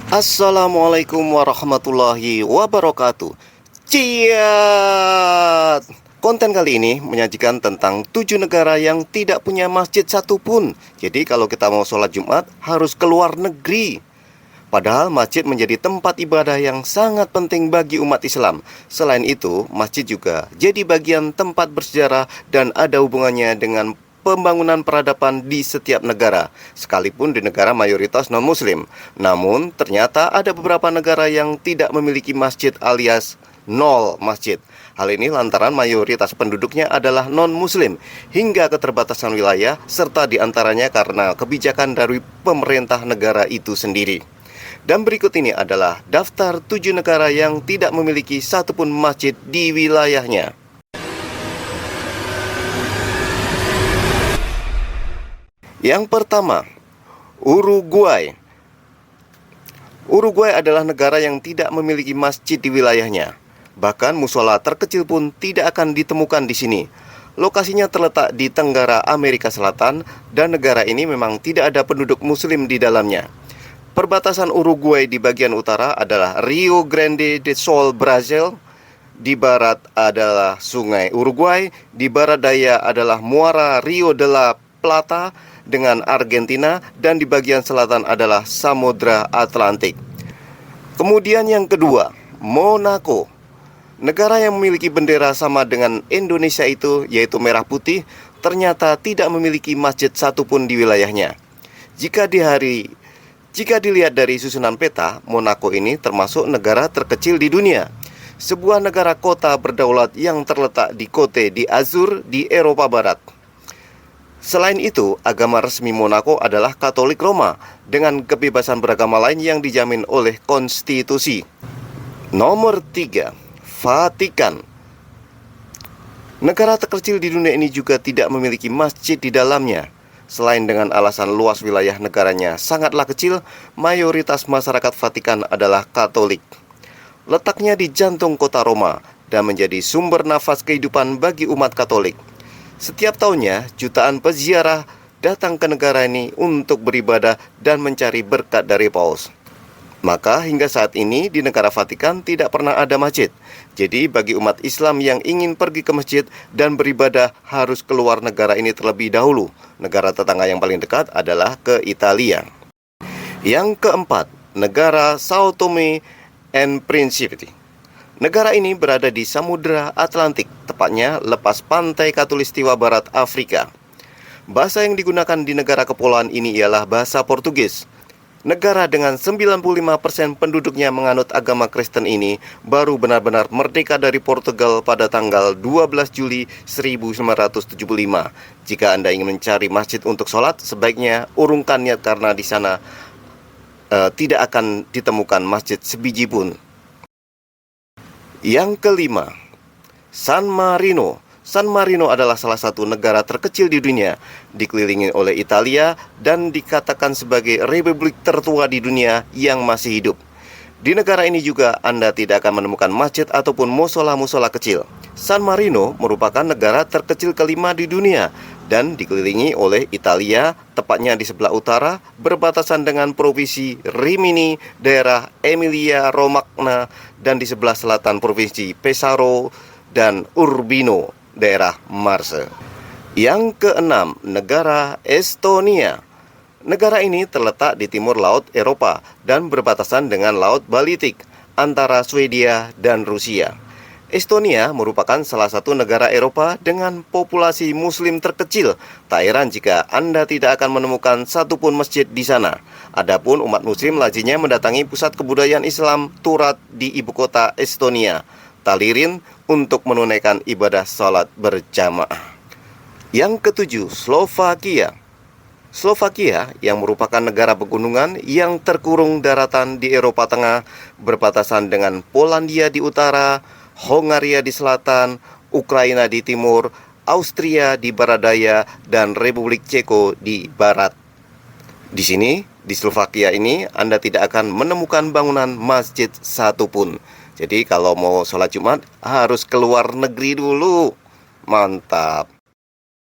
Assalamualaikum warahmatullahi wabarakatuh. Ciat. Konten kali ini menyajikan tentang 7 negara yang tidak punya masjid satupun. Jadi kalau kita mau sholat Jumat harus keluar negeri. Padahal masjid menjadi tempat ibadah yang sangat penting bagi umat Islam. Selain itu, masjid juga jadi bagian tempat bersejarah dan ada hubungannya dengan pembangunan peradaban di setiap negara, sekalipun di negara mayoritas non-muslim. Namun, ternyata ada beberapa negara yang tidak memiliki masjid alias nol masjid. Hal ini lantaran mayoritas penduduknya adalah non-muslim, hingga keterbatasan wilayah, serta diantaranya karena kebijakan dari pemerintah negara itu sendiri. Dan berikut ini adalah daftar 7 negara yang tidak memiliki satupun masjid di wilayahnya. Yang pertama, Uruguay. Uruguay adalah negara yang tidak memiliki masjid di wilayahnya. Bahkan musola terkecil pun tidak akan ditemukan di sini. Lokasinya terletak di Tenggara Amerika Selatan dan negara ini memang tidak ada penduduk muslim di dalamnya. Perbatasan Uruguay di bagian utara adalah Rio Grande do Sul, Brazil. Di barat adalah Sungai Uruguay. Di barat daya adalah Muara Rio de la Plata dengan Argentina, dan di bagian selatan adalah Samudra Atlantik. Kemudian yang kedua, Monaco. Negara yang memiliki bendera sama dengan Indonesia itu, yaitu merah putih, ternyata tidak memiliki masjid satupun di wilayahnya. Jika dilihat dari susunan peta, Monaco ini termasuk negara terkecil di dunia. Sebuah negara kota berdaulat yang terletak di Côte d'Azur di Eropa Barat. Selain itu, agama resmi Monaco adalah Katolik Roma dengan kebebasan beragama lain yang dijamin oleh konstitusi. Nomor 3, Vatikan. Negara terkecil di dunia ini juga tidak memiliki masjid di dalamnya. Selain dengan alasan luas wilayah negaranya sangatlah kecil, mayoritas masyarakat Vatikan adalah Katolik. Letaknya di jantung kota Roma dan menjadi sumber nafas kehidupan bagi umat Katolik. Setiap tahunnya, jutaan peziarah datang ke negara ini untuk beribadah dan mencari berkat dari Paus. Maka hingga saat ini di negara Vatikan tidak pernah ada masjid. Jadi bagi umat Islam yang ingin pergi ke masjid dan beribadah harus keluar negara ini terlebih dahulu. Negara tetangga yang paling dekat adalah ke Italia. Yang keempat, negara Sao Tome and Principe. Negara ini berada di Samudra Atlantik, tepatnya lepas pantai Khatulistiwa Barat Afrika. Bahasa yang digunakan di negara kepulauan ini ialah bahasa Portugis. Negara dengan 95% penduduknya menganut agama Kristen ini baru benar-benar merdeka dari Portugal pada tanggal 12 Juli 1975. Jika Anda ingin mencari masjid untuk sholat, sebaiknya urungkan niat karena di sana tidak akan ditemukan masjid sebiji pun. Yang kelima, San Marino. San Marino adalah salah satu negara terkecil di dunia, dikelilingi oleh Italia dan dikatakan sebagai republik tertua di dunia yang masih hidup. Di negara ini juga Anda tidak akan menemukan masjid ataupun musola-musola kecil. San Marino merupakan negara terkecil kelima di dunia dan dikelilingi oleh Italia, tepatnya di sebelah utara, berbatasan dengan provinsi Rimini, daerah Emilia-Romagna, dan di sebelah selatan provinsi Pesaro dan Urbino, daerah Marse. Yang keenam, negara Estonia. Negara ini terletak di timur laut Eropa dan berbatasan dengan Laut Baltik antara Swedia dan Rusia. Estonia merupakan salah satu negara Eropa dengan populasi muslim terkecil. Tak heran jika Anda tidak akan menemukan satupun masjid di sana. Adapun umat muslim lazimnya mendatangi pusat kebudayaan Islam Turat di ibu kota Estonia, Tallinn, untuk menunaikan ibadah salat berjamaah. Yang ketujuh, Slovakia. Slovakia yang merupakan negara pegunungan yang terkurung daratan di Eropa Tengah, berbatasan dengan Polandia di utara, Hongaria di selatan, Ukraina di timur, Austria di barat daya, dan Republik Ceko di barat. Di sini, di Slovakia ini, Anda tidak akan menemukan bangunan masjid satupun. Jadi kalau mau sholat Jumat harus keluar negeri dulu. Mantap.